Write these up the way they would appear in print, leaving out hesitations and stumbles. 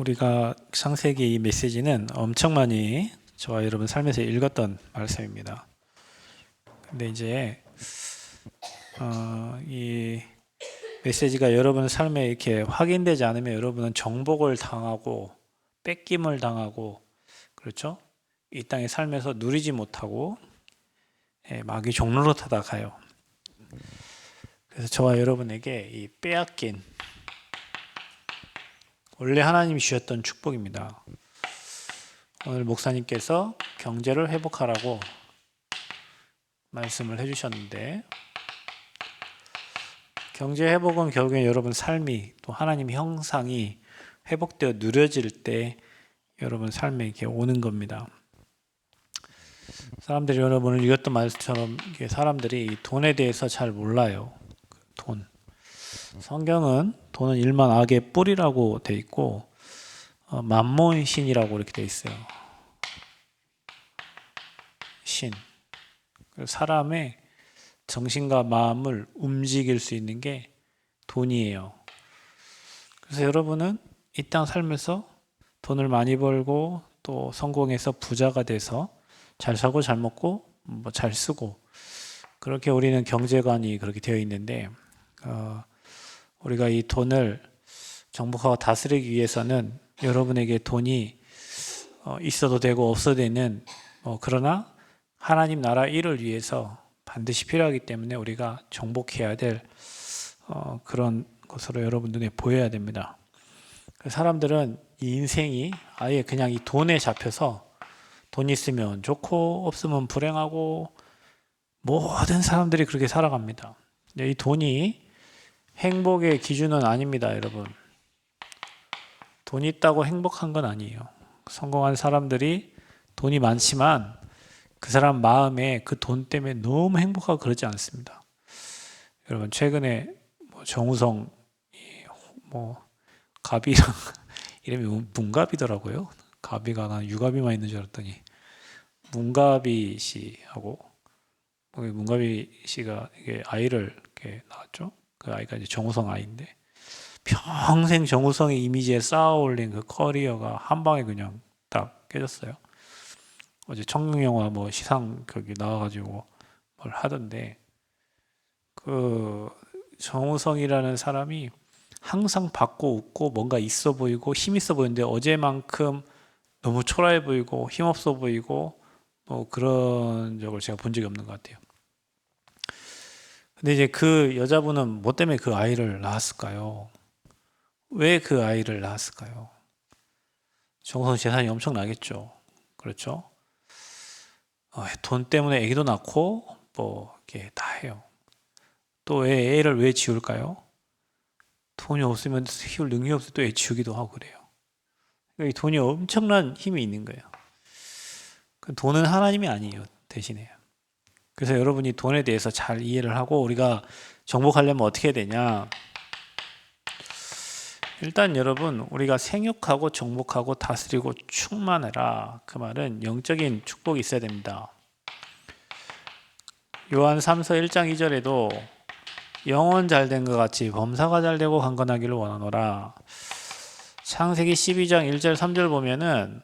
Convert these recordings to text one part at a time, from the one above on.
우리가 창세기 이 메시지는 엄청 많이 저와 여러분 삶에서 읽었던 말씀입니다. 근데 이제 이 메시지가 여러분 삶에 이렇게 확인되지 않으면 여러분은 정복을 당하고 뺏김을 당하고, 그렇죠? 이 땅의 삶에서 누리지 못하고 마귀 종로로 타다 가요. 그래서 저와 여러분에게 이 빼앗긴, 원래 하나님이 주셨던 축복입니다. 오늘 목사님께서 경제를 회복하라고 말씀을 해주셨는데, 경제 회복은 결국엔 여러분 삶이, 또 하나님 형상이 회복되어 누려질 때 여러분 삶에 이렇게 오는 겁니다. 사람들이 여러분을 읽었던 말씀처럼 사람들이 돈에 대해서 잘 몰라요. 돈. 성경은 돈은 일만 악의 뿌리라고 돼 있고 만몬 신이라고 이렇게 돼 있어요. 신. 사람의 정신과 마음을 움직일 수 있는 게 돈이에요. 그래서 여러분은 이 땅 살면서 돈을 많이 벌고 또 성공해서 부자가 돼서 잘 사고 잘 먹고 잘 쓰고, 그렇게 우리는 경제관이 그렇게 되어 있는데, 우리가 이 돈을 정복하고 다스리기 위해서는 여러분에게 돈이 있어도 되고 없어도 되는, 그러나 하나님 나라 일을 위해서 반드시 필요하기 때문에 우리가 정복해야 될 그런 것으로 여러분 눈에 보여야 됩니다. 사람들은 이 인생이 아예 그냥 이 돈에 잡혀서 돈 있으면 좋고 없으면 불행하고 모든 사람들이 그렇게 살아갑니다. 이 돈이 행복의 기준은 아닙니다, 여러분. 돈이 있다고 행복한 건 아니에요. 성공한 사람들이 돈이 많지만 그 사람 마음에 그 돈 때문에 너무 행복하고 그러지 않습니다. 여러분, 최근에 정우성 가비랑 이름이 문가비더라고요. 가비가 난 유가비만 있는 줄 알았더니 문가비 씨하고, 문가비 씨가 이게 아이를 이렇게 낳았죠. 그 아이가 이제 정우성 아이인데, 평생 정우성의 이미지에 쌓아올린 그 커리어가 한 방에 그냥 딱 깨졌어요. 어제 청룡영화 시상 거기 나와가지고 뭘 하던데, 그 정우성이라는 사람이 항상 밝고 웃고 뭔가 있어 보이고 힘 있어 보이는데 어제만큼 너무 초라해 보이고 힘없어 보이고 그런 적을 제가 본 적이 없는 것 같아요. 근데 이제 그 여자분은 뭐 때문에 그 아이를 낳았을까요? 왜 그 아이를 낳았을까요? 정우성 재산이 엄청나겠죠. 그렇죠? 돈 때문에 애기도 낳고 이렇게 다 해요. 또 애를 왜 지울까요? 돈이 없으면 키울 능력이 없어서 또 애 지우기도 하고 그래요. 그러니까 이 돈이 엄청난 힘이 있는 거예요. 돈은 하나님이 아니에요, 대신에. 그래서 여러분이 돈에 대해서 잘 이해를 하고, 우리가 정복하려면 어떻게 해야 되냐? 일단 여러분, 우리가 생육하고 정복하고 다스리고 충만해라. 그 말은 영적인 축복이 있어야 됩니다. 요한 3서 1장 2절에도 영혼 잘된 것 같이 범사가 잘되고 강건하기를 원하노라. 창세기 12장 1절 3절 보면은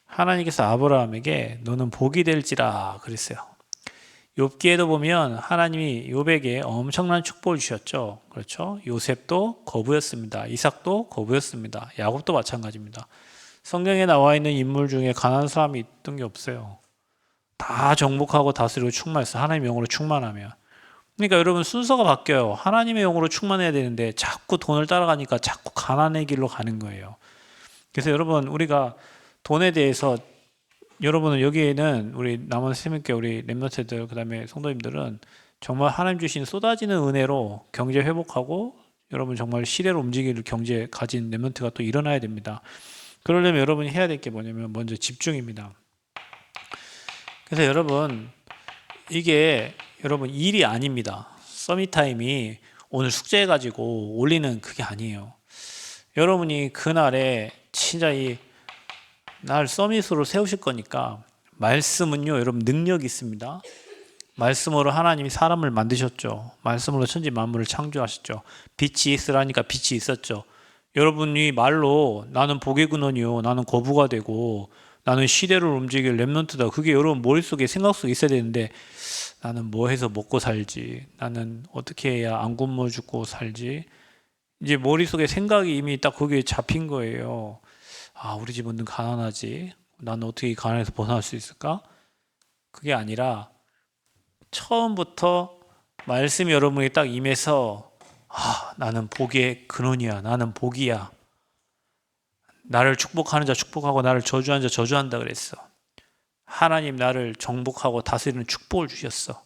하나님께서 아브라함에게 너는 복이 될지라 그랬어요. 욥기에도 보면 하나님이 욥에게 엄청난 축복을 주셨죠. 그렇죠? 요셉도 거부였습니다. 이삭도 거부였습니다. 야곱도 마찬가지입니다. 성경에 나와 있는 인물 중에 가난한 사람이 있던 게 없어요. 다 정복하고 다스리고 충만했어요. 하나님의 영으로 충만하면. 그러니까 여러분, 순서가 바뀌어요. 하나님의 영으로 충만해야 되는데 자꾸 돈을 따라가니까 자꾸 가난의 길로 가는 거예요. 그래서 여러분, 우리가 돈에 대해서, 여러분은 여기에는 우리 남은 세명께 우리 렘넌트들, 그 다음에 성도님들은 정말 하나님 주신 쏟아지는 은혜로 경제 회복하고 여러분 정말 시대로 움직일 경제 가진 렘넌트가 또 일어나야 됩니다. 그러려면 여러분이 해야 될 게 뭐냐면 먼저 집중입니다. 그래서 여러분, 이게 여러분 일이 아닙니다. 서밋타임이 오늘 숙제해가지고 올리는 그게 아니에요. 여러분이 그날에 진짜 날 서밋으로 세우실 거니까, 말씀은요 여러분 능력이 있습니다. 말씀으로 하나님이 사람을 만드셨죠. 말씀으로 천지 만물을 창조하셨죠. 빛이 있으라니까 빛이 있었죠. 여러분이 말로 나는 복의 근원이요, 나는 거부가 되고 나는 시대를 움직일 랩넌트다, 그게 여러분 머릿속에 생각 속에 있어야 되는데, 나는 뭐 해서 먹고 살지, 나는 어떻게 해야 안 굶어 죽고 살지, 이제 머릿속에 생각이 이미 딱 거기에 잡힌 거예요. 아, 우리 집은 가난하지, 나는 어떻게 이 가난에서 벗어날 수 있을까? 그게 아니라 처음부터 말씀이 여러분에게 딱 임해서, 아, 나는 복의 근원이야, 나는 복이야, 나를 축복하는 자 축복하고 나를 저주하는 자 저주한다 그랬어. 하나님 나를 정복하고 다스리는 축복을 주셨어.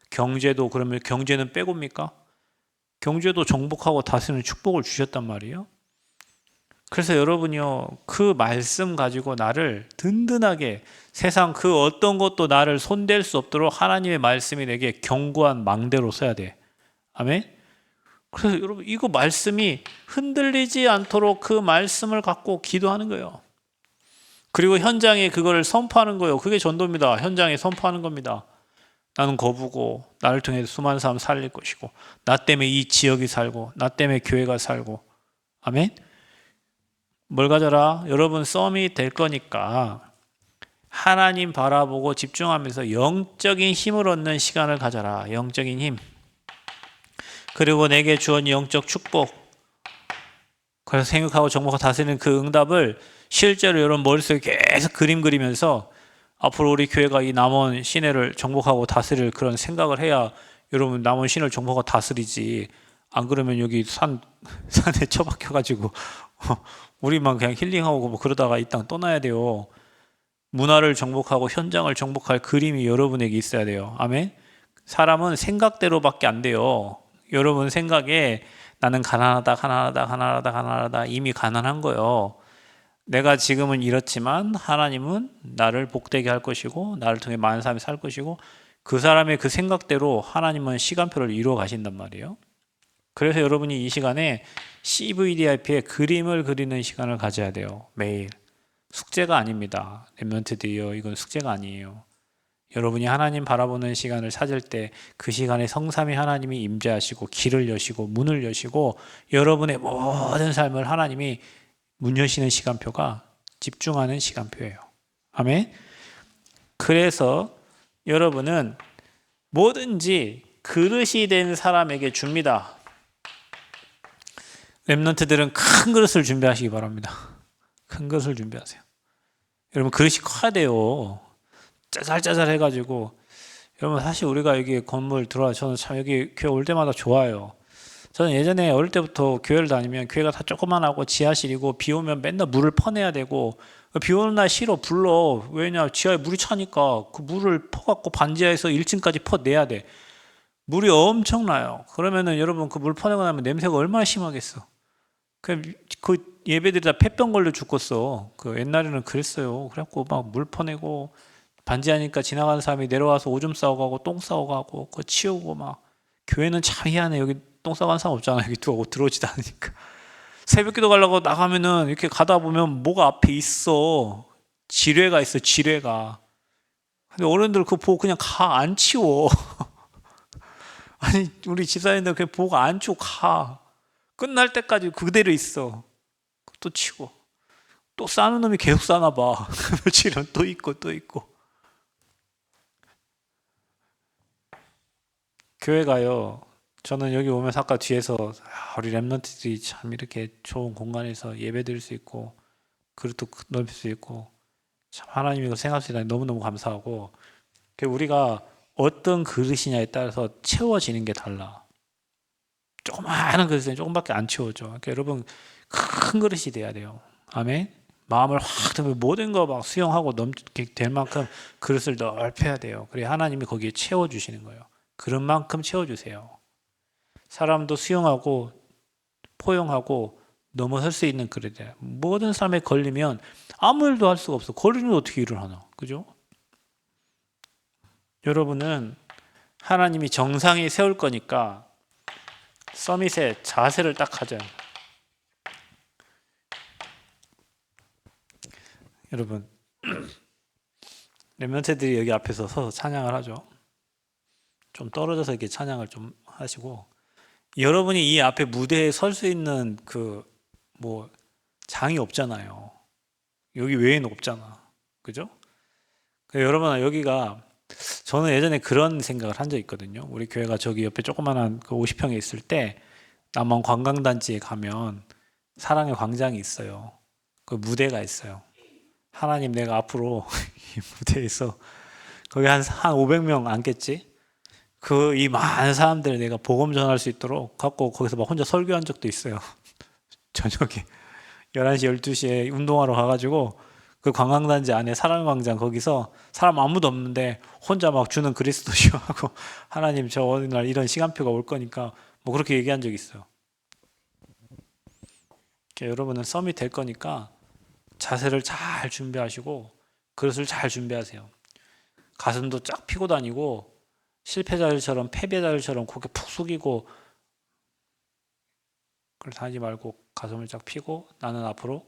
경제도, 그러면 경제는 빼고입니까? 경제도 정복하고 다스리는 축복을 주셨단 말이에요. 그래서 여러분이요, 그 말씀 가지고 나를 든든하게, 세상 그 어떤 것도 나를 손댈 수 없도록 하나님의 말씀이 내게 견고한 망대로 서야 돼. 아멘. 그래서 여러분, 이거 말씀이 흔들리지 않도록 그 말씀을 갖고 기도하는 거예요. 그리고 현장에 그거를 선포하는 거예요. 그게 전도입니다. 현장에 선포하는 겁니다. 나는 거부고 나를 통해 수많은 사람 살릴 것이고, 나 때문에 이 지역이 살고 나 때문에 교회가 살고. 아멘. 뭘 가져라? 여러분 썸이 될 거니까 하나님 바라보고 집중하면서 영적인 힘을 얻는 시간을 가져라. 영적인 힘. 그리고 내게 주은 영적 축복. 그래서 생각하고 정복하고 다스리는 그 응답을 실제로 여러분 머릿속에 계속 그림 그리면서 앞으로 우리 교회가 이 남원 시내를 정복하고 다스릴 그런 생각을 해야 여러분 남원 시내를 정복하고 다스리지. 안 그러면 여기 산에 처박혀가지고 우리만 그냥 힐링하고 뭐 그러다가 이 땅 떠나야 돼요. 문화를 정복하고 현장을 정복할 그림이 여러분에게 있어야 돼요. 아멘. 사람은 생각대로밖에 안 돼요. 여러분 생각에 나는 가난하다 이미 가난한 거예요. 내가 지금은 이렇지만 하나님은 나를 복되게 할 것이고 나를 통해 많은 사람이 살 것이고, 그 사람의 그 생각대로 하나님은 시간표를 이루어 가신단 말이에요. 그래서 여러분이 이 시간에 CVDIP의 그림을 그리는 시간을 가져야 돼요. 매일. 숙제가 아닙니다. 랩런트들이요, 이건 숙제가 아니에요. 여러분이 하나님 바라보는 시간을 찾을 때 그 시간에 성삼위 하나님이 임재하시고 길을 여시고 문을 여시고 여러분의 모든 삶을 하나님이 문 여시는 시간표가 집중하는 시간표예요. 아멘. 그래서 여러분은 뭐든지 그릇이 된 사람에게 줍니다. 랩런트들은 큰 그릇을 준비하시기 바랍니다. 큰 그릇을 준비하세요. 여러분 그릇이 커야 돼요. 짜잘짜잘 해가지고. 여러분 사실 우리가 여기 건물 들어와, 저는 참 여기 교회 올 때마다 좋아요. 저는 예전에 어릴 때부터 교회를 다니면 교회가 다 조그만하고 지하실이고 비 오면 맨날 물을 퍼내야 되고, 비 오는 날 싫어, 불러. 왜냐, 지하에 물이 차니까 그 물을 퍼갖고 반지하에서 1층까지 퍼내야 돼. 물이 엄청나요. 그러면은 여러분 그 물 퍼내고 나면 냄새가 얼마나 심하겠어. 그 예배들이 다 폐병 걸려 죽겠어. 그 옛날에는 그랬어요. 그래갖고 막 물 퍼내고 반지하니까 지나가는 사람이 내려와서 오줌 싸고 가고 똥 싸고 가고 그거 치우고 막. 교회는 참 희한해. 여기 똥 싸고 가는 사람 없잖아. 여기 두고 들어오지도 않으니까. 새벽기도 가려고 나가면은 이렇게 가다 보면 뭐가 앞에 있어. 지뢰가 있어, 지뢰가. 근데 어른들 그거 보고 그냥 가, 안 치워. 아니 우리 집사님들 그냥 보고 안 치워 가. 끝날 때까지 그대로 있어. 또 치워. 또 싸는 놈이 계속 싸나 봐. 며칠은 또 있고 또 있고. 교회가요, 저는 여기 오면서 아까 뒤에서 우리 랩런트들이 참 이렇게 좋은 공간에서 예배 드릴 수 있고 그릇도 넓힐 수 있고 참 하나님이 이거 생각할 수 있다니 너무너무 감사하고, 우리가 어떤 그릇이냐에 따라서 채워지는 게 달라. 조그마한 그릇은 조금밖에 안 채워져. 그러니까 여러분 큰 그릇이 돼야 돼요. 아멘. 마음을 확 모든 거 막 수용하고 넘게 될 만큼 그릇을 넓혀야 돼요. 그래야 하나님이 거기에 채워주시는 거예요. 그런 만큼 채워주세요. 사람도 수용하고 포용하고 넘어설 수 있는 그릇이에요. 모든 삶에 걸리면 아무 일도 할 수가 없어. 걸리면 어떻게 일을 하나, 그죠? 여러분은 하나님이 정상에 세울 거니까 서밋의 자세를 딱 가져요. 여러분 렘넌트들이 여기 앞에서 서서 찬양을 하죠. 좀 떨어져서 이렇게 찬양을 좀 하시고, 여러분이 이 앞에 무대에 설 수 있는 그 뭐 장이 없잖아요. 여기 외에는 없잖아. 그죠? 여러분, 여기가 저는 예전에 그런 생각을 한 적 있거든요. 우리 교회가 저기 옆에 조그만한 그 50평에 있을 때 남원 관광단지에 가면 사랑의 광장이 있어요. 그 무대가 있어요. 하나님, 내가 앞으로 이 무대에서 거기 한 500명 앉겠지? 이 많은 사람들 내가 복음 전할 수 있도록 갖고 거기서 막 혼자 설교한 적도 있어요. 저녁에 11시, 12시에 운동하러 가가지고 그 관광단지 안에 사랑광장 거기서 사람 아무도 없는데 혼자 막 주는 그리스도시요 하고 하나님 저 어느 날 이런 시간표가 올 거니까 뭐 그렇게 얘기한 적이 있어요. 여러분은 썸이 될 거니까 자세를 잘 준비하시고 그릇을 잘 준비하세요. 가슴도 쫙 펴고 다니고 실패자들처럼 패배자들처럼 고개 푹 숙이고 그렇게 다니지 말고 가슴을 쫙 펴고 나는 앞으로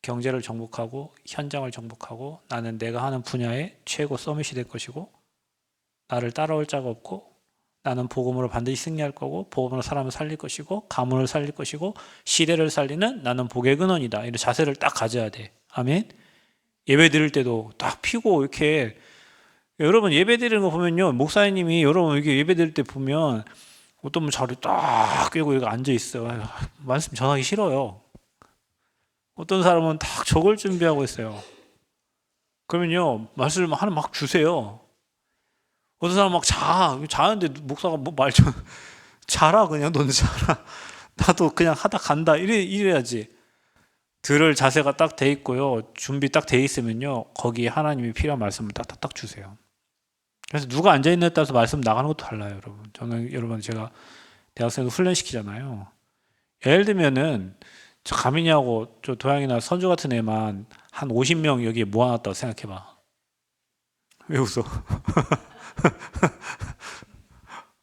경제를 정복하고 현장을 정복하고 나는 내가 하는 분야의 최고 서밋이 될 것이고 나를 따라올 자가 없고 나는 복음으로 반드시 승리할 거고 복음으로 사람을 살릴 것이고 가문을 살릴 것이고 시대를 살리는 나는 복의 근원이다. 이런 자세를 딱 가져야 돼. 아멘. 예배 드릴 때도 딱 피고 이렇게 여러분 예배 드리는 거 보면요. 목사님이 여러분 이렇게 예배 드릴 때 보면 어떤 분 자리 딱 꿰고 이렇게 앉아 있어요. 말씀 전하기 싫어요. 어떤 사람은 딱 저걸 준비하고 있어요. 그러면요, 말씀을 하나 막 주세요. 어떤 사람은 막 자는데 목사가 뭐 말 좀, 자라, 그냥 너는 자라. 나도 그냥 하다 간다. 이래야지. 들을 자세가 딱 돼 있고요. 준비 딱 돼 있으면요, 거기에 하나님이 필요한 말씀을 딱딱딱 주세요. 그래서 누가 앉아있느냐에 따라서 말씀 나가는 것도 달라요, 여러분. 저는, 여러분, 제가 대학생도 훈련시키잖아요. 예를 들면은, 저 가민이하고 저 도양이나 선주 같은 애만 한 50명 여기에 모아놨다고 생각해봐. 왜 웃어?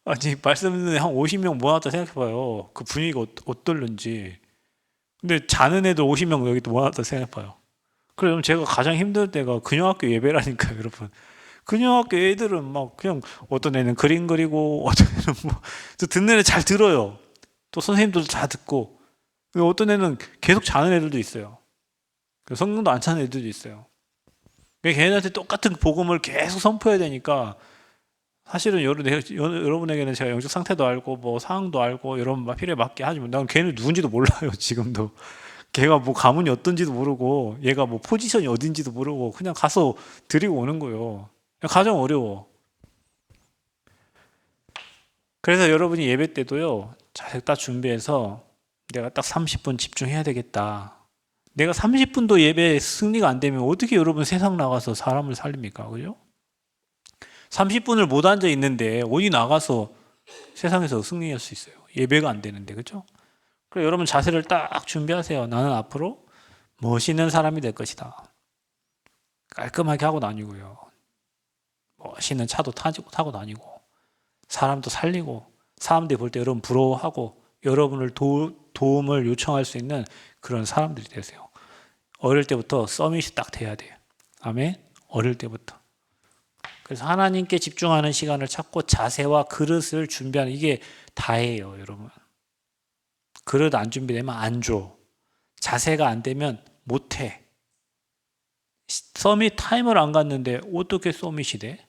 아니 말씀 듣는 애 한 50명 모아놨다고 생각해봐요. 그 분위기가 어떨는지. 근데 자는 애들 50명 여기 또 모아놨다고 생각해봐요. 그럼 제가 가장 힘들 때가 근영학교 예배라니까요, 여러분. 근영학교 애들은 막 그냥 어떤 애는 그림 그리고 어떤 애는 뭐 또 듣는 애 잘 들어요. 또 선생님들도 잘 듣고 어떤 애는 계속 자는 애들도 있어요. 성경도 안 찾는 애들도 있어요. 걔네한테 똑같은 복음을 계속 선포해야 되니까 사실은 여러분에게는 제가 영적 상태도 알고 뭐 상황도 알고 여러분 필요에 맞게 하지만 난 걔는 누군지도 몰라요. 지금도 걔가 뭐 가문이 어떤지도 모르고 얘가 뭐 포지션이 어딘지도 모르고 그냥 가서 드리고 오는 거예요. 가장 어려워. 그래서 여러분이 예배 때도요, 잘 딱 준비해서 내가 딱 30분 집중해야 되겠다. 내가 30분도 예배 승리가 안 되면 어떻게 여러분 세상 나가서 사람을 살립니까? 그죠? 30분을 못 앉아 있는데 어디 나가서 세상에서 승리할 수 있어요? 예배가 안 되는데, 그죠? 그래서 여러분 자세를 딱 준비하세요. 나는 앞으로 멋있는 사람이 될 것이다. 깔끔하게 하고 다니고요. 멋있는 차도 타고 다니고 사람도 살리고 사람들이 볼 때 여러분 부러워하고 여러분을 도움을 요청할 수 있는 그런 사람들이 되세요. 어릴 때부터 서밋이 딱 돼야 돼요. 아멘. 어릴 때부터. 그래서 하나님께 집중하는 시간을 찾고 자세와 그릇을 준비하는 이게 다예요, 여러분. 그릇 안 준비되면 안 줘. 자세가 안 되면 못 해. 서밋 타임을 안 갔는데 어떻게 서밋이 돼?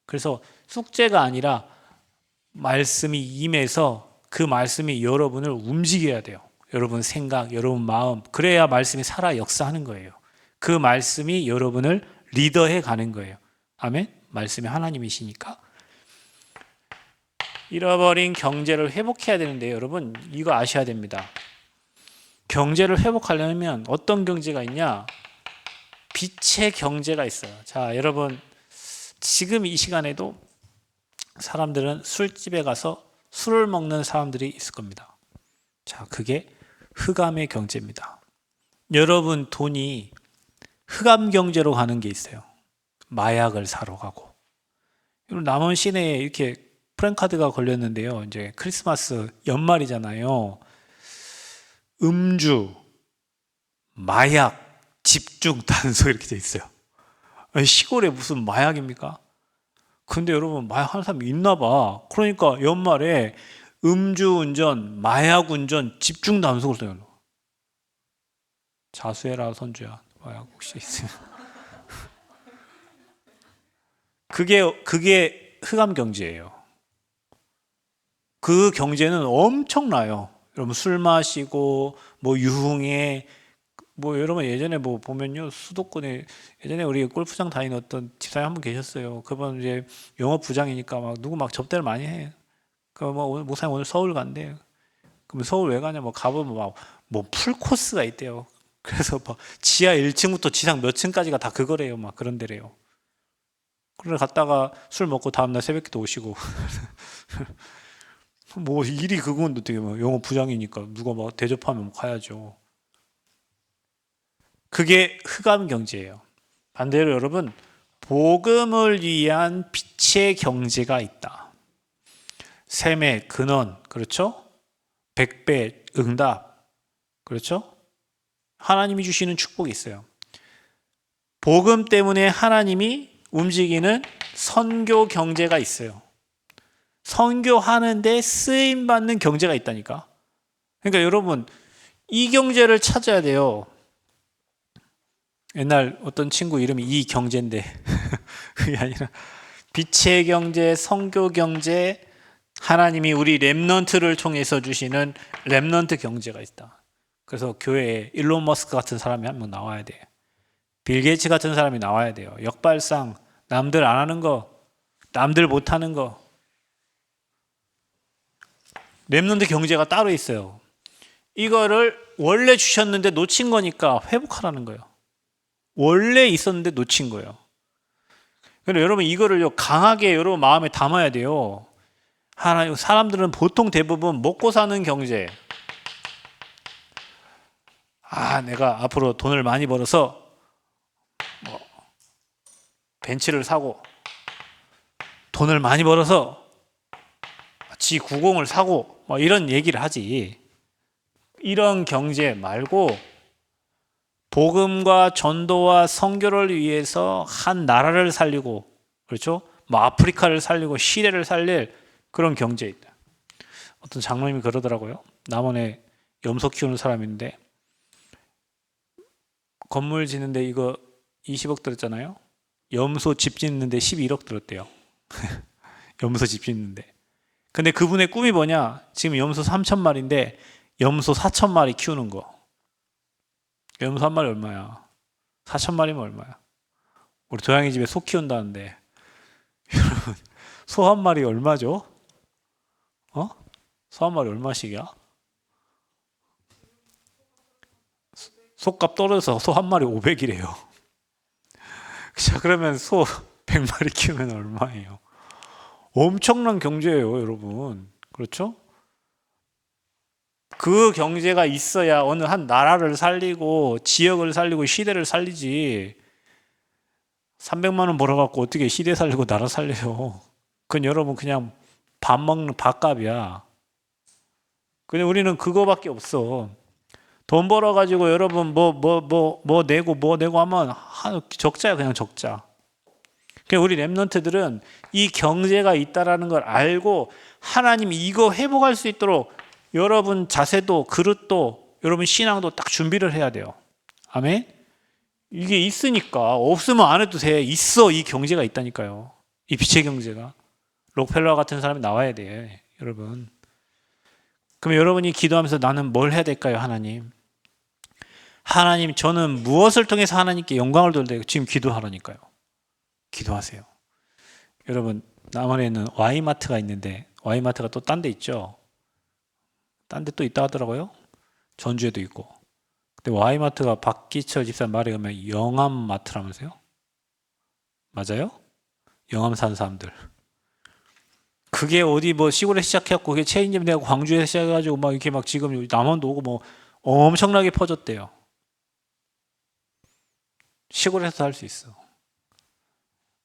그래서 숙제가 아니라 말씀이 임해서 그 말씀이 여러분을 움직여야 돼요. 여러분 생각, 여러분 마음. 그래야 말씀이 살아 역사하는 거예요. 그 말씀이 여러분을 리더해 가는 거예요. 아멘? 말씀이 하나님이시니까. 잃어버린 경제를 회복해야 되는데 여러분 이거 아셔야 됩니다. 경제를 회복하려면 어떤 경제가 있냐? 빛의 경제가 있어요. 자, 여러분 지금 이 시간에도 사람들은 술집에 가서 술을 먹는 사람들이 있을 겁니다. 자, 그게 흑암의 경제입니다. 여러분 돈이 흑암 경제로 가는 게 있어요. 마약을 사러 가고. 남원 시내에 이렇게 프랜카드가 걸렸는데요. 이제 크리스마스 연말이잖아요. 음주, 마약, 집중, 단속 이렇게 돼 있어요. 아니, 시골에 무슨 마약입니까? 근데 여러분 마약 하는 사람이 있나 봐. 그러니까 연말에 음주운전, 마약운전, 집중 단속을 써요. 자수해라 선주야. 뭐야 혹시 있으면. 그게 흑암 경제예요. 그 경제는 엄청나요. 여러분 술 마시고 뭐 유흥에 뭐 여러분 예전에 뭐 보면요 수도권에 예전에 우리 골프장 다니는 어떤 집사님 한 분 계셨어요. 그분 이제 영업 부장이니까 막 누구 막 접대를 많이 해. 그뭐 오늘 목사님 오늘 서울 간대요. 그럼 서울 왜 가냐 뭐 가보면 막 뭐 풀 코스가 있대요. 그래서 막 지하 1층부터 지상 몇 층까지가 다 그거래요. 막 그런 데래요. 그래 갔다가 술 먹고 다음날 새벽기도 오시고 뭐 일이 그건 어떻게 뭐 영업 부장이니까 누가 막 대접하면 가야죠. 그게 흑암 경제예요. 반대로 여러분 복음을 위한 빛의 경제가 있다. 샘의 근원, 그렇죠? 백배 응답, 그렇죠? 하나님이 주시는 축복이 있어요. 복음 때문에 하나님이 움직이는 선교 경제가 있어요. 선교하는데 쓰임받는 경제가 있다니까. 그러니까 여러분 이 경제를 찾아야 돼요. 옛날 어떤 친구 이름이 이 경제인데 그게 아니라 빛의 경제, 선교 경제, 하나님이 우리 렘넌트를 통해서 주시는 렘넌트 경제가 있다. 그래서 교회에 일론 머스크 같은 사람이 한 명 나와야 돼요. 빌 게이츠 같은 사람이 나와야 돼요. 역발상, 남들 안 하는 거, 남들 못 하는 거. 렘넌트 경제가 따로 있어요. 이거를 원래 주셨는데 놓친 거니까 회복하라는 거예요. 원래 있었는데 놓친 거예요. 그런데 여러분 이거를 강하게 여러분 마음에 담아야 돼요. 사람들은 보통 대부분 먹고 사는 경제. 내가 앞으로 돈을 많이 벌어서 뭐 벤츠를 사고 돈을 많이 벌어서 G90을 사고 뭐 이런 얘기를 하지. 이런 경제 말고 복음과 전도와 선교를 위해서 한 나라를 살리고 그렇죠? 뭐 아프리카를 살리고 시대를 살릴 그런 경제에 있다. 어떤 장로님이 그러더라고요. 남원에 염소 키우는 사람인데 건물 짓는데 이거 20억 들었잖아요. 염소 집 짓는데 11억 들었대요. 염소 집 짓는데. 근데 그분의 꿈이 뭐냐? 지금 염소 3,000마리인데 염소 4,000마리 키우는 거. 염소 한 마리 얼마야? 4,000마리면 얼마야? 우리 도양이 집에 소 키운다는데 여러분 소 한 마리 얼마죠? 소 한 마리 얼마씩이야? 소값 떨어져서 소 한 마리 500이래요. 자, 그러면 소 100마리 키우면 얼마예요? 엄청난 경제예요, 여러분. 그렇죠? 그 경제가 있어야 어느 한 나라를 살리고 지역을 살리고 시대를 살리지. 300만 원 벌어갖고 어떻게 시대 살리고 나라 살려요? 그건 여러분 그냥 밥 먹는 밥값이야. 근데 우리는 그거밖에 없어. 돈 벌어가지고 여러분 뭐 내고 하면 적자야, 그냥 적자. 그러니까 우리 렘넌트들은 이 경제가 있다라는 걸 알고 하나님이 이거 회복할 수 있도록 여러분 자세도 그릇도 여러분 신앙도 딱 준비를 해야 돼요. 아멘? 이게 있으니까 없으면 안 해도 돼. 있어. 이 경제가 있다니까요. 이 빛의 경제가. 록펠러 같은 사람이 나와야 돼. 여러분. 그럼 여러분이 기도하면서 나는 뭘 해야 될까요? 하나님. 하나님 저는 무엇을 통해서 하나님께 영광을 돌려야 돼요? 지금 기도하라니까요. 기도하세요. 여러분 남원에는 Y마트가 있는데 Y마트가 또 딴 데 있죠. 딴 데 또 있다 하더라고요. 전주에도 있고. 근데 Y마트가 박기철 집사 말에 의하면 영암마트라면서요? 맞아요? 영암 사는 사람들. 그게 어디 뭐 시골에 시작해갖고 그게 체인점 되고 광주에서 시작해가지고 막 이렇게 막 지금 남원도 오고 뭐 엄청나게 퍼졌대요. 시골에서 할 수 있어.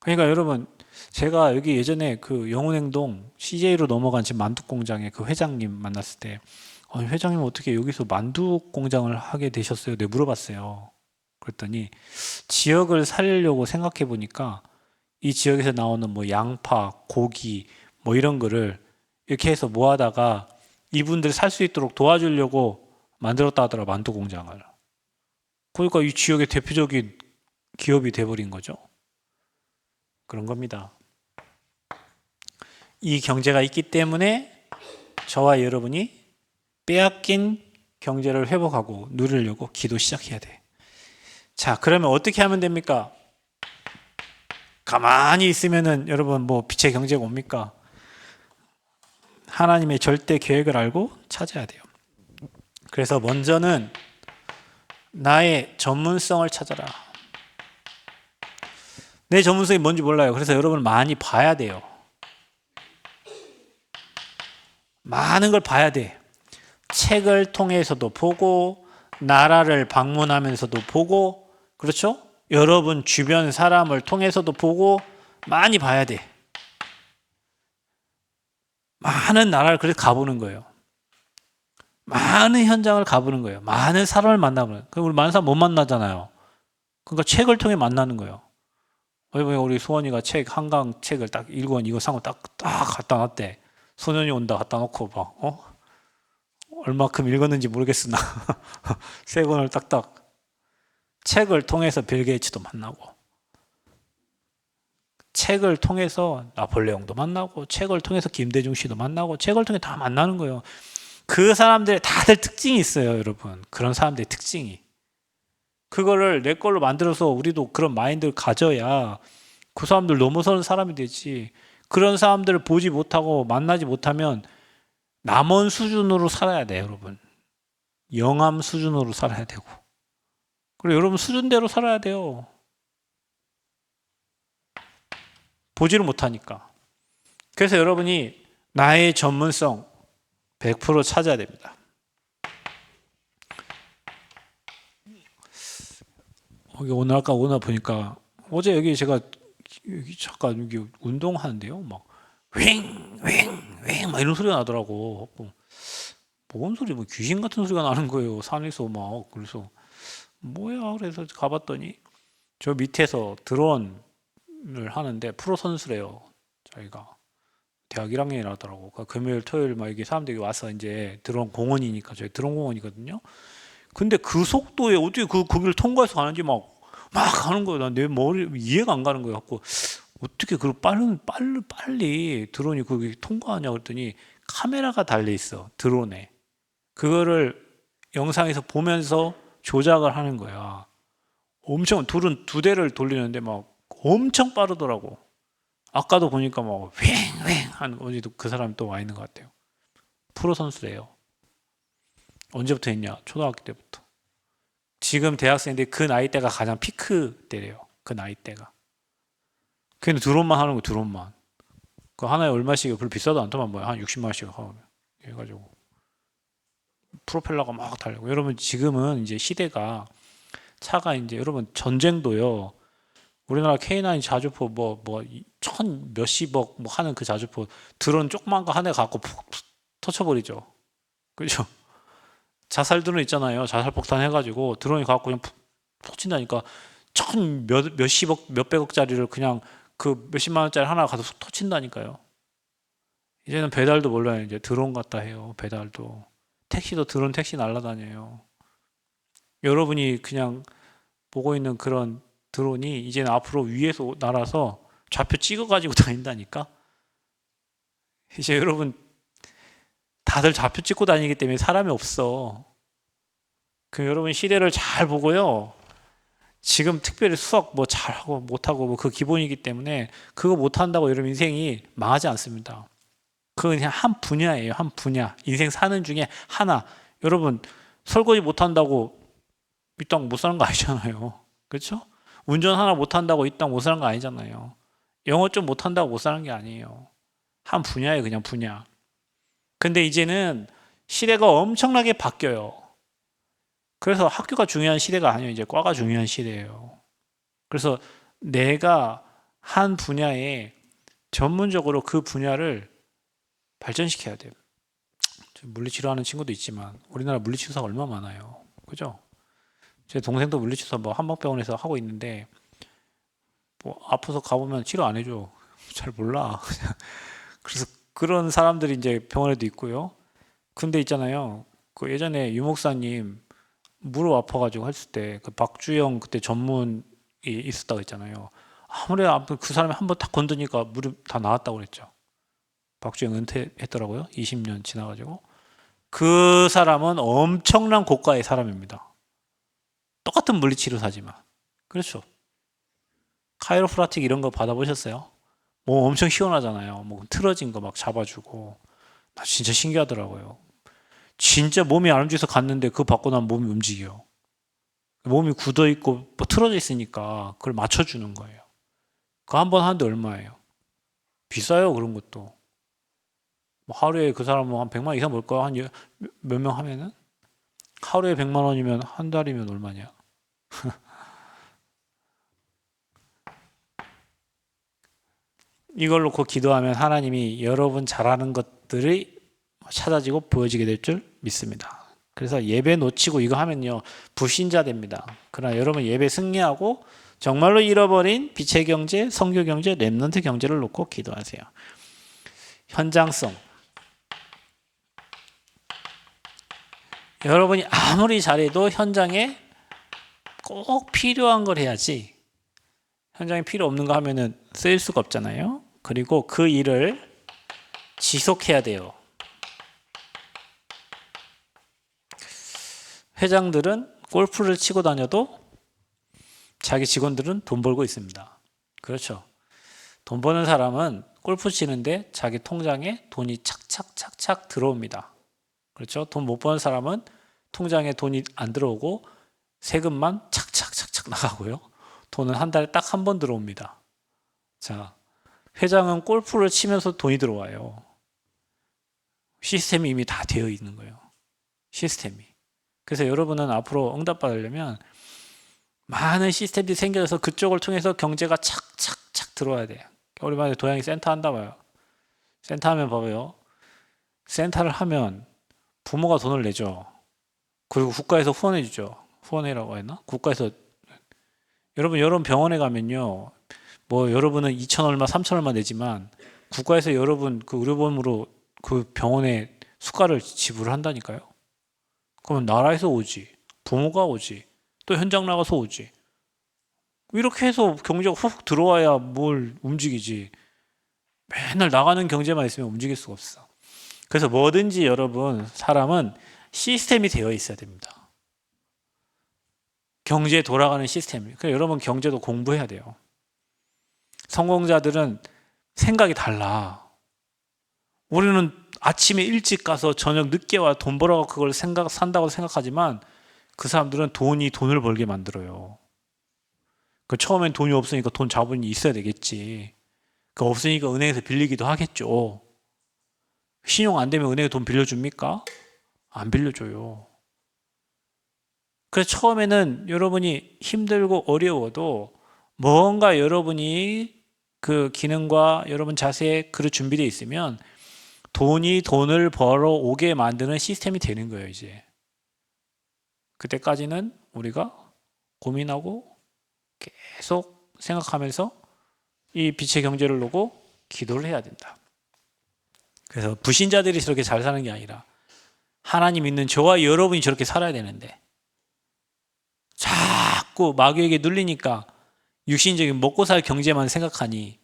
그러니까 여러분 제가 여기 예전에 그 영훈행동 CJ로 넘어간 지금 만두 공장에 그 회장님 만났을 때 회장님 어떻게 여기서 만두 공장을 하게 되셨어요? 내가 물어봤어요. 그랬더니 지역을 살리려고 생각해 보니까 이 지역에서 나오는 뭐 양파, 고기 뭐 이런 거를 이렇게 해서 모아다가 이분들 살 수 있도록 도와주려고 만들었다 하더라, 만두 공장을. 그러니까 이 지역의 대표적인 기업이 돼버린 거죠. 그런 겁니다. 이 경제가 있기 때문에 저와 여러분이 빼앗긴 경제를 회복하고 누리려고 기도 시작해야 돼. 자, 그러면 어떻게 하면 됩니까? 가만히 있으면은 여러분 뭐 빛의 경제가 옵니까? 하나님의 절대 계획을 알고 찾아야 돼요. 그래서 먼저는 나의 전문성을 찾아라. 내 전문성이 뭔지 몰라요. 그래서 여러분 많이 봐야 돼요. 많은 걸 봐야 돼. 책을 통해서도 보고, 나라를 방문하면서도 보고, 그렇죠? 여러분 주변 사람을 통해서도 보고, 많이 봐야 돼. 많은 나라를 그래서 가보는 거예요. 많은 현장을 가보는 거예요. 많은 사람을 만나보는. 그럼 우리 많은 사람 못 만나잖아요. 그러니까 책을 통해 만나는 거예요. 우리 소원이가 한강 책을 딱 1권 이거 산 거 딱 갖다 놨대. 소년이 온다 갖다 놓고 얼마큼 읽었는지 모르겠으나 세 권을 딱딱. 책을 통해서 빌 게이츠도 만나고, 책을 통해서 나폴레옹도 만나고, 책을 통해서 김대중 씨도 만나고, 책을 통해 다 만나는 거예요. 그 사람들의 다들 특징이 있어요, 여러분. 그런 사람들의 특징이. 그거를 내 걸로 만들어서 우리도 그런 마인드를 가져야 그 사람들 넘어서는 사람이 되지. 그런 사람들을 보지 못하고 만나지 못하면 남원 수준으로 살아야 돼요, 여러분. 영암 수준으로 살아야 되고. 그리고 여러분 수준대로 살아야 돼요. 보지를 못하니까. 그래서 여러분이 나의 전문성 100% 찾아야 됩니다. 오늘 아까 오나 보니까 어제 여기 제가 잠깐 여기 운동하는데요. 막 윙윙윙 막 이런 소리가 나더라고. 뭔 소리? 뭐 귀신 같은 소리가 나는 거예요. 산에서 막. 그래서 뭐야? 그래서 가봤더니 저 밑에서 드론을 하는데 프로 선수래요. 자기가 대학 1학년이라더라고. 그러니까 금요일, 토요일 막 이게 사람들이 와서 이제 드론 공원이니까 저희 드론 공원이거든요. 근데 그 속도에 어떻게 거기를 통과해서 가는지 막 가는 거예요. 난 내 머리 이해가 안 가는 거예요. 갖고 어떻게 그 빨리 드론이 거기 통과하냐 그랬더니 카메라가 달려 있어, 드론에. 그거를 영상에서 보면서 조작을 하는 거야. 엄청 드론 2대를 돌리는데 막 엄청 빠르더라고. 아까도 보니까 막 휑휑 하는 어디도 그 사람이 또 와 있는 것 같아요. 프로 선수래요. 언제부터 했냐? 초등학교 때부터. 지금 대학생인데 그 나이대가 가장 피크 때래요. 그 나이대가. 근데 드론만 하는 거, 드론만. 그 하나에 얼마씩, 별로 비싸도 않더만 뭐야. 한 60만 원씩 하고 해가지고 프로펠러가 막 달리고. 여러분 지금은 이제 시대가 차가 이제 여러분 전쟁도요. 우리나라 K9 자주포 천 몇십억 하는 그 자주포 드론 조그만 거 하나 갖고 푹 터쳐버리죠. 그죠? 자살 드론 있잖아요. 자살 폭탄 해가지고 드론이 갖고 그냥 푹 친다니까. 몇십억 몇백억짜리를 그냥 그 몇십만 원짜리 하나 가서 툭 터친다니까요. 이제는 배달도 몰라요. 이제 드론 갖다 해요. 배달도. 택시도 드론 택시 날라다녀요. 여러분이 그냥 보고 있는 그런 드론이 이제는 앞으로 위에서 날아서 좌표 찍어가지고 다닌다니까. 이제 여러분 다들 좌표 찍고 다니기 때문에 사람이 없어. 그 여러분 시대를 잘 보고요. 지금 특별히 수학 뭐 잘하고 못하고 뭐 그 기본이기 때문에 그거 못한다고 여러분 인생이 망하지 않습니다. 그건 그냥 한 분야예요. 한 분야. 인생 사는 중에 하나. 여러분 설거지 못한다고 이 땅 못 사는 거 아니잖아요. 그렇죠? 운전 하나 못한다고 이 땅 못 사는 거 아니잖아요. 영어 좀 못한다고 못 사는 게 아니에요. 한 분야예요. 그냥 분야. 근데 이제는 시대가 엄청나게 바뀌어요. 그래서 학교가 중요한 시대가 아니에요. 이제 과가 중요한 시대예요. 그래서 내가 한 분야에 전문적으로 그 분야를 발전시켜야 돼요. 물리치료하는 친구도 있지만 우리나라 물리치료사가 얼마나 많아요. 그죠? 제 동생도 물리치료사 한방병원에서 하고 있는데 아파서 가보면 치료 안 해줘. 잘 몰라. 그래서 그런 사람들이 이제 병원에도 있고요. 근데 있잖아요. 그 예전에 유 목사님 무릎 아파가지고 했을 때 그 박주영 그때 전문이 있었다고 했잖아요. 아무리 그 사람이 한 번 딱 건드니까 무릎 다 나았다고 그랬죠. 박주영 은퇴했더라고요. 20년 지나가지고. 그 사람은 엄청난 고가의 사람입니다. 똑같은 물리치료사지만. 그렇죠. 카이로프라틱 이런 거 받아보셨어요? 뭐 엄청 시원하잖아요. 뭐 틀어진 거 막 잡아주고. 나 진짜 신기하더라고요. 진짜 몸이 안 움직여서 갔는데 그거 받고 나면 몸이 움직여. 몸이 굳어 있고 뭐 틀어져 있으니까 그걸 맞춰주는 거예요. 그거 한 번 하는데 얼마예요? 비싸요, 그런 것도. 뭐 하루에 그 사람은 한 100만 원 이상 벌 거야. 한 몇 명 하면은? 하루에 100만 원이면 한 달이면 얼마냐? 이걸 놓고 기도하면 하나님이 여러분 잘하는 것들이 찾아지고 보여지게 될 줄 믿습니다. 그래서 예배 놓치고 이거 하면요 불신자 됩니다. 그러나 여러분 예배 승리하고 정말로 잃어버린 빛의 경제, 성교 경제, 렘넌트 경제를 놓고 기도하세요. 현장성. 여러분이 아무리 잘해도 현장에 꼭 필요한 걸 해야지 현장에 필요 없는 거 하면은 쓰일 수가 없잖아요. 그리고 그 일을 지속해야 돼요. 회장들은 골프를 치고 다녀도 자기 직원들은 돈 벌고 있습니다. 그렇죠. 돈 버는 사람은 골프 치는데 자기 통장에 돈이 착착착착 들어옵니다. 그렇죠. 돈 못 버는 사람은 통장에 돈이 안 들어오고 세금만 착착착착 나가고요. 돈은 한 달에 딱 한 번 들어옵니다. 자, 회장은 골프를 치면서 돈이 들어와요. 시스템이 이미 다 되어 있는 거예요. 시스템이. 그래서 여러분은 앞으로 응답받으려면 많은 시스템들이 생겨서 그쪽을 통해서 경제가 착착착 들어와야 돼요. 우리 만약에 도양이 센터 한다 봐요. 센터 하면 봐봐요. 센터를 하면 부모가 돈을 내죠. 그리고 국가에서 후원해 주죠. 후원해라고 했나? 국가에서 여러분 병원에 가면요. 뭐 여러분은 2천 얼마 3천 얼마 내지만 국가에서 여러분 그 의료보험으로 그 병원에 수가를 지불한다니까요. 그러면 나라에서 오지. 부모가 오지. 또 현장 나가서 오지. 이렇게 해서 경제가 훅 들어와야 뭘 움직이지. 맨날 나가는 경제만 있으면 움직일 수가 없어. 그래서 뭐든지 여러분 사람은 시스템이 되어 있어야 됩니다. 경제에 돌아가는 시스템. 그래서 여러분 경제도 공부해야 돼요. 성공자들은 생각이 달라. 우리는 아침에 일찍 가서 저녁 늦게 와 돈 벌어서 그걸 산다고 생각하지만 그 사람들은 돈을 벌게 만들어요. 그 처음엔 돈이 없으니까 돈 자본이 있어야 되겠지. 그 없으니까 은행에서 빌리기도 하겠죠. 신용 안 되면 은행에 돈 빌려줍니까? 안 빌려줘요. 그래서 처음에는 여러분이 힘들고 어려워도 뭔가 여러분이 그 기능과 여러분 자세에 그릇 준비되어 있으면 돈이 돈을 벌어 오게 만드는 시스템이 되는 거예요, 이제. 그때까지는 우리가 고민하고 계속 생각하면서 이 빛의 경제를 놓고 기도를 해야 된다. 그래서 불신자들이 저렇게 잘 사는 게 아니라 하나님 믿는 저와 여러분이 저렇게 살아야 되는데 자꾸 마귀에게 눌리니까 육신적인 먹고 살 경제만 생각하니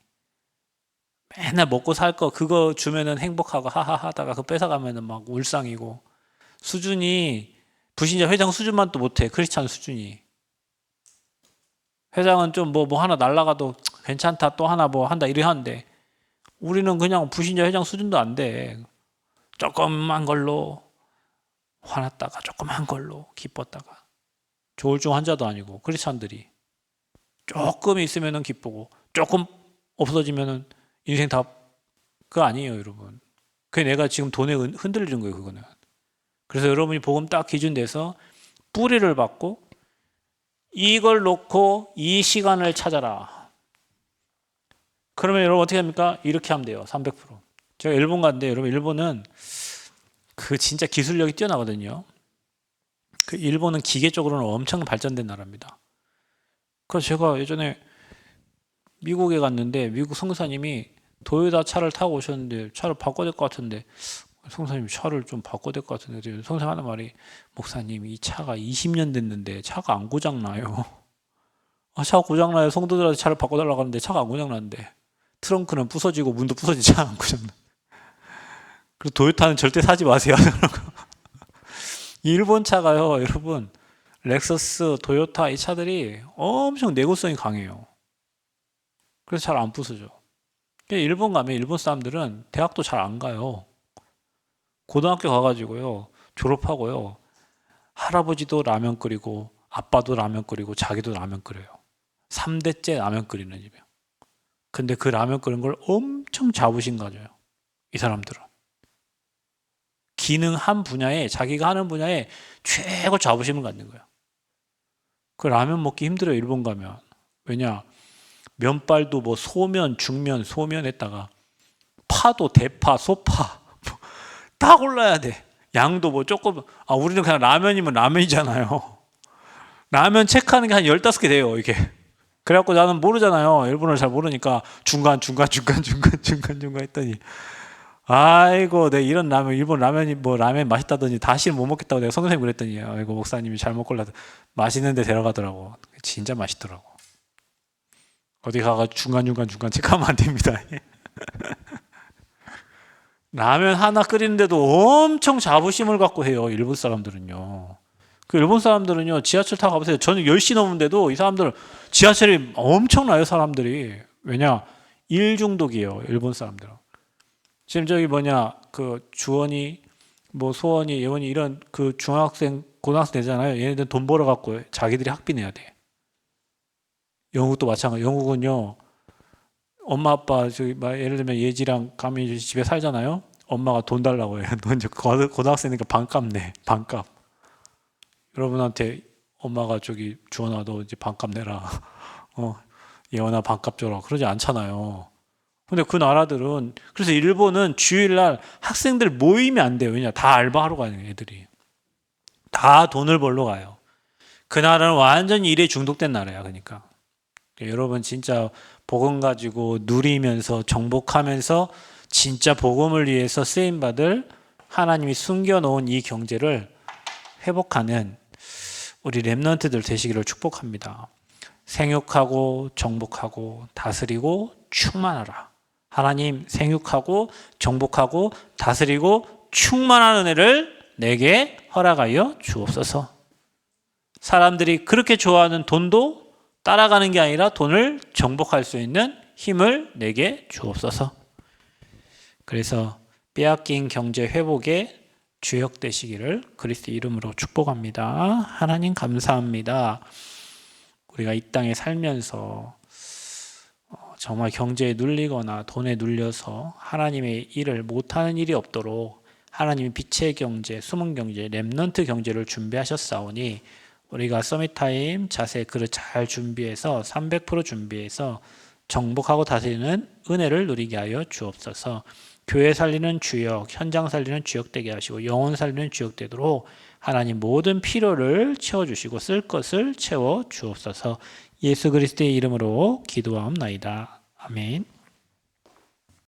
맨날 먹고 살 거 그거 주면은 행복하고 하하 하다가 그거 뺏어가면은 막 울상이고 수준이 불신자 회장 수준만 또 못해. 크리스찬 수준이. 회장은 좀 뭐 하나 날라가도 괜찮다 또 하나 뭐 한다 이래 하는데 우리는 그냥 불신자 회장 수준도 안 돼. 조금만 걸로 화났다가 조금만 걸로 기뻤다가 조울증 환자도 아니고 크리스찬들이 조금 있으면은 기쁘고 조금 없어지면은 인생 다 그거 아니에요, 여러분. 그게 내가 지금 돈에 흔들리는 거예요, 그거는. 그래서 여러분이 복음 딱 기준 돼서 뿌리를 받고 이걸 놓고 이 시간을 찾아라. 그러면 여러분 어떻게 합니까? 이렇게 하면 돼요. 300%. 제가 일본 갔는데 여러분 일본은 그 진짜 기술력이 뛰어나거든요. 그 일본은 기계 쪽으로는 엄청 발전된 나라입니다. 그래서 제가 예전에 미국에 갔는데 미국 선교사님이 도요타 차를 타고 오셨는데 차를 바꿔야 될 것 같은데 성사님 차를 좀 바꿔야 될 것 같은데 성사님 하는 말이 목사님 이 차가 20년 됐는데 차가 안 고장나요. 아, 차가 고장나요. 성도들한테 차를 바꿔달라고 하는데 차가 안 고장나는데 트렁크는 부서지고 문도 부서지지 차가 안 고장나. 그리고 도요타는 절대 사지 마세요. 일본 차가요 여러분 렉서스, 도요타 이 차들이 엄청 내구성이 강해요. 그래서 잘 안 부서져. 일본 가면 일본 사람들은 대학도 잘 안 가요. 고등학교 가가지고요 졸업하고요 할아버지도 라면 끓이고 아빠도 라면 끓이고 자기도 라면 끓여요. 3대째 라면 끓이는 집이에요. 근데 그 라면 끓는 걸 엄청 자부심 가져요. 이 사람들은 기능 한 분야에 자기가 하는 분야에 최고 자부심을 갖는 거예요. 그 라면 먹기 힘들어요 일본 가면. 왜냐 면발도 뭐 소면, 중면, 소면 했다가 파도 대파, 소파 다 골라야 돼. 양도 뭐 조금 우리는 그냥 라면이면 라면이잖아요. 라면 체크하는 게 한 15개 돼요 이게. 그래갖고 나는 모르잖아요. 일본어를 잘 모르니까 중간 했더니 아이고 내 이런 라면 일본 라면이 뭐 라면 맛있다더니 다시는 못 먹겠다고 내가 선생님 그랬더니 아이고 목사님이 잘못 골라서 맛있는 데 데려가더라고. 진짜 맛있더라고. 어디 가가 중간 체크하면 안 됩니다. 라면 하나 끓이는데도 엄청 자부심을 갖고 해요. 일본 사람들은요. 그 일본 사람들은요. 지하철 타고 가보세요. 저는 10시 넘는데도 이 사람들은 지하철이 엄청나요. 사람들이. 왜냐? 일 중독이에요. 일본 사람들은. 지금 저기 그 주원이 뭐 소원이 예원이 이런 그 중학생 고등학생 되잖아요. 얘네들 돈 벌어 갖고 자기들이 학비 내야 돼. 영국도 마찬가지. 영국은요. 엄마 아빠 저기 예를 들면 예지랑 감이 집에 살잖아요. 엄마가 돈 달라고 해요. 너 이제 고등학생이니까 반값 내. 반값. 여러분한테 엄마가 저기 주원아 너 이제 반값 내라. 예원아 반값 줘라. 그러지 않잖아요. 근데 그 나라들은 그래서 일본은 주일날 학생들 모이면 안 돼요. 왜냐 다 알바하러 가요 애들이. 다 돈을 벌러 가요. 그 나라는 완전히 일에 중독된 나라야. 그러니까 여러분 진짜 복음 가지고 누리면서 정복하면서 진짜 복음을 위해서 쓰임받을 하나님이 숨겨놓은 이 경제를 회복하는 우리 렘넌트들 되시기를 축복합니다. 생육하고 정복하고 다스리고 충만하라. 하나님 생육하고 정복하고 다스리고 충만한 은혜를 내게 허락하여 주옵소서. 사람들이 그렇게 좋아하는 돈도 따라가는 게 아니라 돈을 정복할 수 있는 힘을 내게 주옵소서. 그래서 빼앗긴 경제 회복의 주역 되시기를 그리스도 이름으로 축복합니다. 하나님 감사합니다. 우리가 이 땅에 살면서 정말 경제에 눌리거나 돈에 눌려서 하나님의 일을 못하는 일이 없도록 하나님이 빛의 경제, 숨은 경제, 렘넌트 경제를 준비하셨사오니 우리가 서밋타임 자세 그릇 잘 준비해서 300% 준비해서 정복하고 다스리는 은혜를 누리게 하여 주옵소서. 교회 살리는 주역, 현장 살리는 주역 되게 하시고 영혼 살리는 주역 되도록 하나님 모든 필요를 채워주시고 쓸 것을 채워 주옵소서. 예수 그리스도의 이름으로 기도하옵나이다. 아멘.